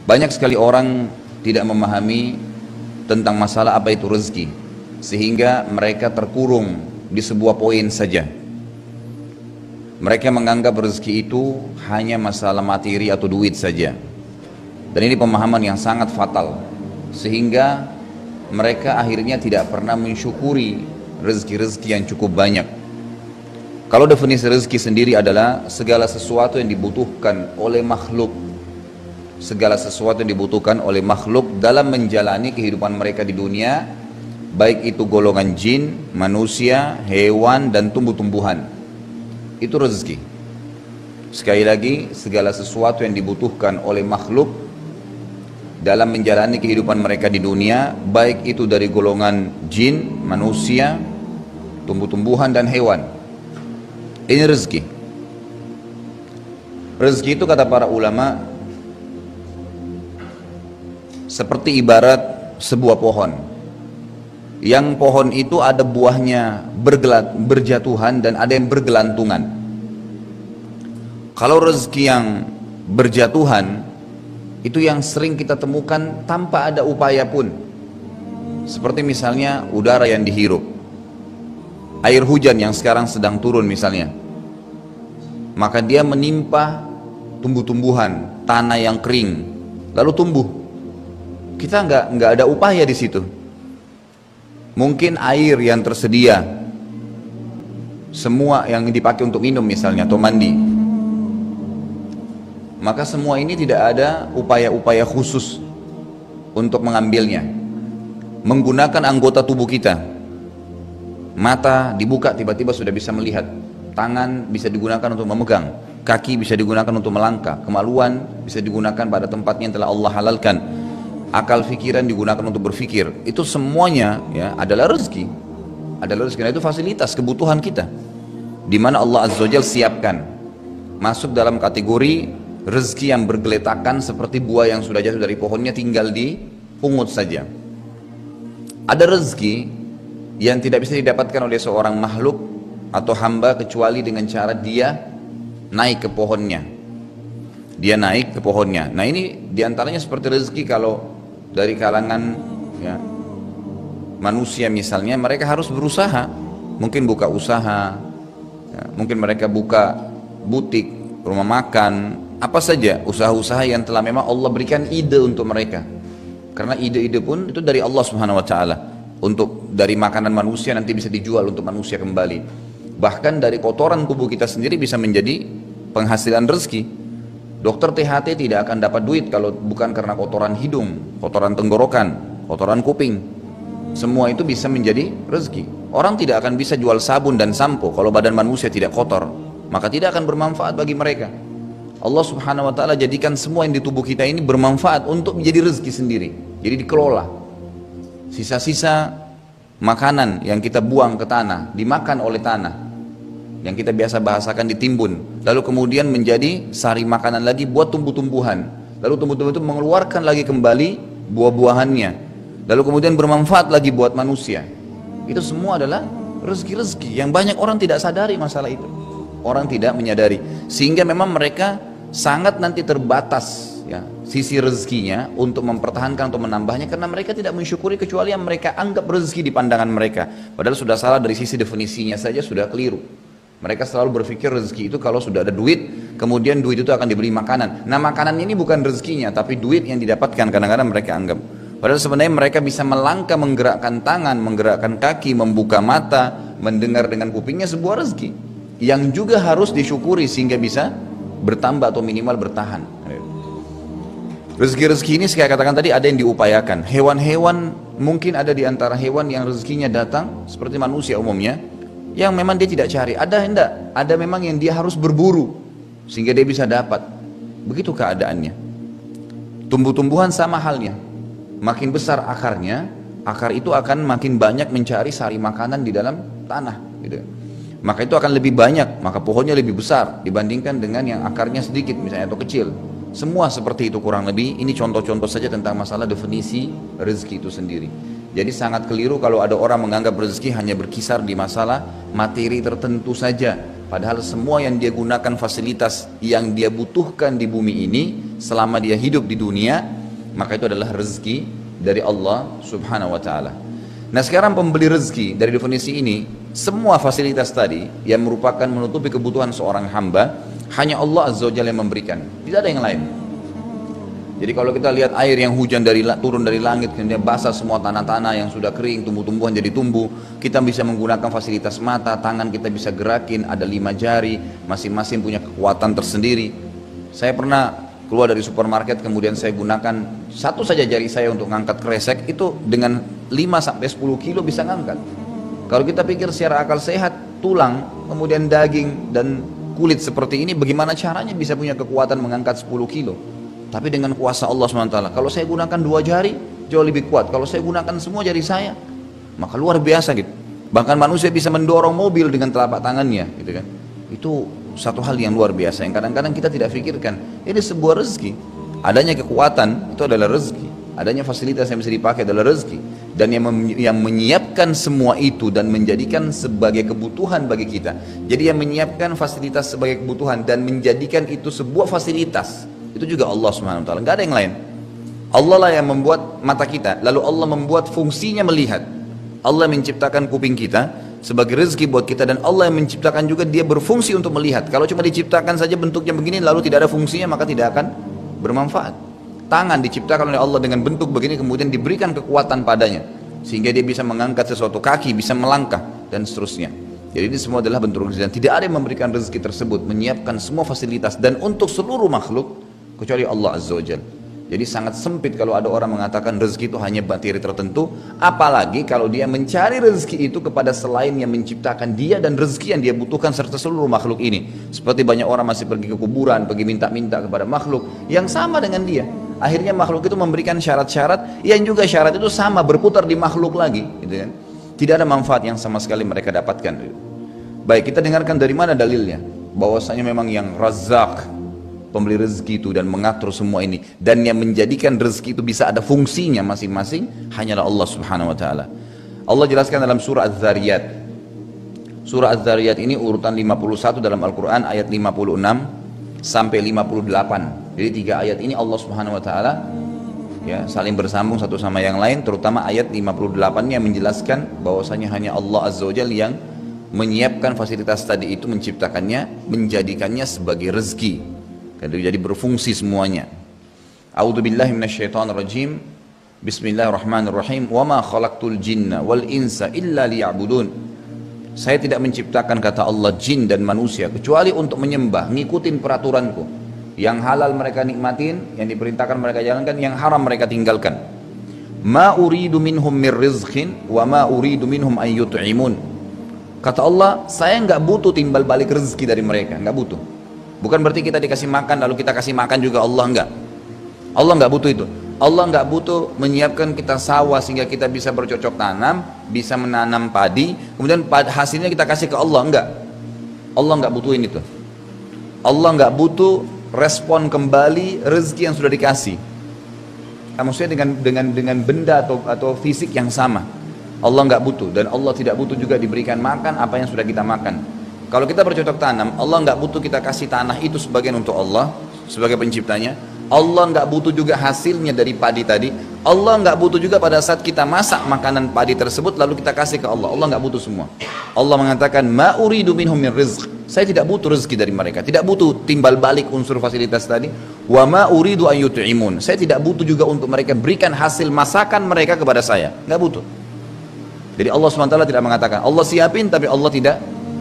Banyak sekali orang tidak memahami tentang masalah apa itu rezeki, sehingga mereka terkurung di sebuah poin saja. Mereka menganggap rezeki itu hanya masalah materi atau duit saja. Dan ini pemahaman yang sangat fatal, sehingga mereka akhirnya tidak pernah mensyukuri rezeki-rezeki yang cukup banyak. Kalau definisi rezeki sendiri adalah segala sesuatu yang dibutuhkan oleh makhluk, segala sesuatu yang dibutuhkan oleh makhluk dalam menjalani kehidupan mereka di dunia, baik itu golongan jin, manusia, hewan, dan tumbuh-tumbuhan. Itu rezeki. Sekali lagi, segala sesuatu yang dibutuhkan oleh makhluk dalam menjalani kehidupan mereka di dunia, baik itu dari golongan jin, manusia, tumbuh-tumbuhan, dan hewan. Ini rezeki. Rezeki itu kata para ulama seperti ibarat sebuah pohon, yang pohon itu ada buahnya berjatuhan dan ada yang bergelantungan. Kalau rezeki yang berjatuhan itu yang sering kita temukan tanpa ada upaya pun, seperti misalnya udara yang dihirup, air hujan yang sekarang sedang turun misalnya, maka dia menimpa tumbuh-tumbuhan, tanah yang kering, lalu tumbuh. Kita nggak ada upaya di situ. Mungkin air yang tersedia, semua yang dipakai untuk minum misalnya atau mandi, maka semua ini tidak ada upaya-upaya khusus untuk mengambilnya. Menggunakan anggota tubuh kita, mata dibuka tiba-tiba sudah bisa melihat, tangan bisa digunakan untuk memegang, kaki bisa digunakan untuk melangkah, kemaluan bisa digunakan pada tempatnya yang telah Allah halalkan, akal pikiran digunakan untuk berpikir. Itu semuanya ya adalah rezeki. Adalah rezeki. Nah, itu fasilitas kebutuhan kita, di mana Allah Azza wa Jalla siapkan, masuk dalam kategori rezeki yang bergeletakan seperti buah yang sudah jatuh dari pohonnya tinggal dipungut saja. Ada rezeki yang tidak bisa didapatkan oleh seorang makhluk atau hamba kecuali dengan cara dia naik ke pohonnya. Dia naik ke pohonnya. Nah, ini diantaranya seperti rezeki kalau dari kalangan ya, manusia misalnya, mereka harus berusaha, mungkin buka usaha ya, mungkin mereka buka butik, rumah makan, apa saja usaha-usaha yang telah memang Allah berikan ide untuk mereka, karena ide-ide pun itu dari Allah Subhanahu wa Ta'ala. Untuk dari makanan manusia nanti bisa dijual untuk manusia kembali, bahkan dari kotoran tubuh kita sendiri bisa menjadi penghasilan rezeki. Dokter THT tidak akan dapat duit kalau bukan karena kotoran hidung, kotoran tenggorokan, kotoran kuping. Semua itu bisa menjadi rezeki. Orang tidak akan bisa jual sabun dan sampo kalau badan manusia tidak kotor, maka tidak akan bermanfaat bagi mereka. Allah Subhanahu wa Ta'ala jadikan semua yang di tubuh kita ini bermanfaat untuk menjadi rezeki sendiri. Jadi dikelola. Sisa-sisa makanan yang kita buang ke tanah dimakan oleh tanah, yang kita biasa bahasakan ditimbun, lalu kemudian menjadi sari makanan lagi buat tumbuh-tumbuhan, lalu tumbuh-tumbuhan itu mengeluarkan lagi kembali buah-buahannya, lalu kemudian bermanfaat lagi buat manusia. Itu semua adalah rezeki-rezeki yang banyak orang tidak sadari masalah itu. Orang tidak menyadari, sehingga memang mereka sangat nanti terbatas ya, sisi rezekinya untuk mempertahankan atau menambahnya, karena mereka tidak mensyukuri kecuali yang mereka anggap rezeki di pandangan mereka, padahal sudah salah dari sisi definisinya saja, sudah keliru. Mereka selalu berpikir rezeki itu kalau sudah ada duit, kemudian duit itu akan dibeli makanan. Nah, makanan ini bukan rezekinya, tapi duit yang didapatkan kadang-kadang mereka anggap. Padahal sebenarnya mereka bisa melangkah, menggerakkan tangan, menggerakkan kaki, membuka mata, mendengar dengan kupingnya, sebuah rezeki yang juga harus disyukuri sehingga bisa bertambah atau minimal bertahan. Rezeki-rezeki ini saya katakan tadi ada yang diupayakan. Hewan-hewan mungkin ada di antara hewan yang rezekinya datang seperti manusia umumnya, yang memang dia tidak cari. Ada enggak? Ada memang yang dia harus berburu sehingga dia bisa dapat. Begitu keadaannya. Tumbuh-tumbuhan sama halnya. Makin besar akarnya, akar itu akan makin banyak mencari sari makanan di dalam tanah gitu. Maka itu akan lebih banyak, maka pohonnya lebih besar dibandingkan dengan yang akarnya sedikit misalnya atau kecil. Semua seperti itu kurang lebih. Ini contoh-contoh saja tentang masalah definisi rezeki itu sendiri. Jadi sangat keliru kalau ada orang menganggap rezeki hanya berkisar di masalah materi tertentu saja. Padahal semua yang dia gunakan, fasilitas yang dia butuhkan di bumi ini selama dia hidup di dunia, maka itu adalah rezeki dari Allah Subhanahu wa taala. Nah, sekarang pembeli rezeki dari definisi ini, semua fasilitas tadi yang merupakan menutupi kebutuhan seorang hamba, hanya Allah Azza wa Jalla yang memberikan, tidak ada yang lain. Jadi kalau kita lihat air yang hujan turun dari langit, kemudian basah semua tanah-tanah yang sudah kering, tumbuh-tumbuhan jadi tumbuh, kita bisa menggunakan fasilitas mata, tangan kita bisa gerakin, ada 5 jari, masing-masing punya kekuatan tersendiri. Saya pernah keluar dari supermarket, kemudian saya gunakan satu saja jari saya untuk ngangkat kresek, itu dengan 5-10 kilo bisa ngangkat. Kalau kita pikir secara akal sehat, tulang, kemudian daging dan kulit seperti ini, bagaimana caranya bisa punya kekuatan mengangkat 10 kilo? Tapi dengan kuasa Allah SWT, kalau saya gunakan 2 jari, jauh lebih kuat. Kalau saya gunakan semua jari saya, maka luar biasa gitu. Bahkan manusia bisa mendorong mobil dengan telapak tangannya, gitu kan. Itu satu hal yang luar biasa, yang kadang-kadang kita tidak pikirkan. Ini sebuah rezeki. Adanya kekuatan, itu adalah rezeki. Adanya fasilitas yang bisa dipakai adalah rezeki. Dan yang menyiapkan semua itu dan menjadikan sebagai kebutuhan bagi kita. Jadi yang menyiapkan fasilitas sebagai kebutuhan dan menjadikan itu sebuah fasilitas, itu juga Allah Subhanahu wa taala, nggak ada yang lain. Allah lah yang membuat mata kita, lalu Allah membuat fungsinya melihat. Allah menciptakan kuping kita sebagai rezeki buat kita, dan Allah yang menciptakan juga dia berfungsi untuk melihat. Kalau cuma diciptakan saja bentuknya begini lalu tidak ada fungsinya, maka tidak akan bermanfaat. Tangan diciptakan oleh Allah dengan bentuk begini, kemudian diberikan kekuatan padanya sehingga dia bisa mengangkat sesuatu, kaki bisa melangkah dan seterusnya. Jadi ini semua adalah bentuk rezeki, dan tidak ada yang memberikan rezeki tersebut, menyiapkan semua fasilitas dan untuk seluruh makhluk kecuali Allah Azza wa Jalla. Jadi sangat sempit kalau ada orang mengatakan rezeki itu hanya materi tertentu, apalagi kalau dia mencari rezeki itu kepada selain yang menciptakan dia dan rezeki yang dia butuhkan serta seluruh makhluk ini. Seperti banyak orang masih pergi ke kuburan, pergi minta-minta kepada makhluk yang sama dengan dia. Akhirnya makhluk itu memberikan syarat-syarat yang juga syarat itu sama berputar di makhluk lagi, gitu kan. Tidak ada manfaat yang sama sekali mereka dapatkan. Baik, kita dengarkan dari mana dalilnya bahwasanya memang yang Razzaq, pemberi rezeki itu, dan mengatur semua ini, dan yang menjadikan rezeki itu bisa ada fungsinya masing-masing hanyalah Allah Subhanahu wa taala. Allah jelaskan dalam surah Az-Zariyat. Surah Az-Zariyat ini urutan 51 dalam Al-Qur'an, ayat 56 sampai 58. Jadi 3 ayat ini Allah Subhanahu wa taala ya saling bersambung satu sama yang lain, terutama ayat 58-nya menjelaskan bahwasanya hanya Allah Azza wa Jalla yang menyiapkan fasilitas tadi itu, menciptakannya, menjadikannya sebagai rezeki. Jadi berfungsi semuanya. A'udzubillahi minasyaitonirrajim. Bismillahirrahmanirrahim. Wa ma khalaqtul jinna wal insa illa liya'budun. Saya tidak menciptakan, kata Allah, jin dan manusia kecuali untuk menyembah, ngikutin peraturanku. Yang halal mereka nikmatin, yang diperintahkan mereka jalankan, yang haram mereka tinggalkan. Ma uridu minhum mir rizqin wa ma uridu minhum an yut'imun. Kata Allah, saya nggak butuh timbal balik rezeki dari mereka, nggak butuh. Bukan berarti kita dikasih makan lalu kita kasih makan juga Allah, enggak. Allah enggak butuh itu. Allah enggak butuh menyiapkan kita sawah sehingga kita bisa bercocok tanam, bisa menanam padi, kemudian hasilnya kita kasih ke Allah, enggak. Allah enggak butuhin itu. Allah enggak butuh respon kembali rezeki yang sudah dikasih. Maksudnya dengan benda atau fisik yang sama. Allah enggak butuh, dan Allah tidak butuh juga diberikan makan apa yang sudah kita makan. Kalau kita bercocok tanam, Allah nggak butuh kita kasih tanah itu sebagian untuk Allah sebagai penciptanya. Allah nggak butuh juga hasilnya dari padi tadi. Allah nggak butuh juga pada saat kita masak makanan padi tersebut lalu kita kasih ke Allah. Allah nggak butuh semua. Allah mengatakan, ma uridu minhum min rizq. Saya tidak butuh rezeki dari mereka, tidak butuh timbal balik unsur fasilitas tadi. Wa ma uridu an yut'imun. Saya tidak butuh juga untuk mereka berikan hasil masakan mereka kepada saya, nggak butuh. Jadi Allah SWT tidak mengatakan, Allah siapin tapi Allah tidak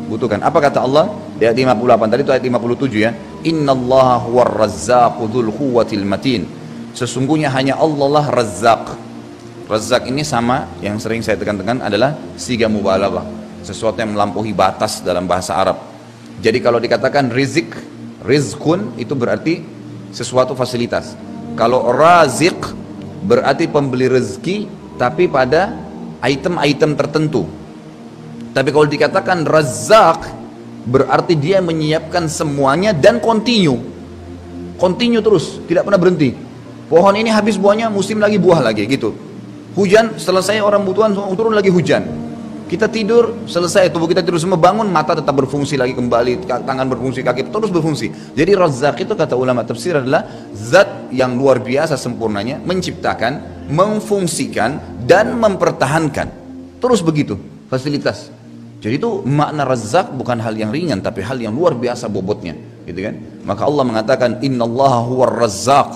butuhkan. Apa kata Allah di ayat 58 tadi, itu ayat 57 ya. Innallaha huwar razzaqu dzul quwwatil matin. Sesungguhnya hanya Allah lah Razzaq. Razzaq ini sama yang sering saya tekan-tekan adalah siga mubalaghah, sesuatu yang melampaui batas dalam bahasa Arab. Jadi kalau dikatakan rizqun itu berarti sesuatu fasilitas. Kalau raziq berarti pembeli rezeki tapi pada item-item tertentu. Tapi kalau dikatakan Razzaq berarti dia menyiapkan semuanya dan continue terus, tidak pernah berhenti. Pohon ini habis buahnya, musim lagi buah lagi gitu. Hujan selesai, orang butuhan turun lagi hujan. Kita tidur selesai, tubuh kita tidur semua, bangun mata tetap berfungsi lagi kembali, tangan berfungsi, kaki terus berfungsi. Jadi Razzaq itu kata ulama tafsir adalah zat yang luar biasa sempurnanya, menciptakan, memfungsikan, dan mempertahankan. Terus begitu, fasilitas. Jadi itu makna Razzaq bukan hal yang ringan, tapi hal yang luar biasa bobotnya, gitu kan? Maka Allah mengatakan, Innallaha huwar Razzaq,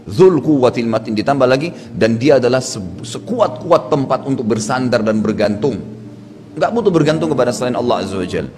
Dzul Quwwatil Matin, ditambah lagi, dan dia adalah sekuat-kuat tempat untuk bersandar dan bergantung. Enggak butuh bergantung kepada selain Allah Azza wa Jalla.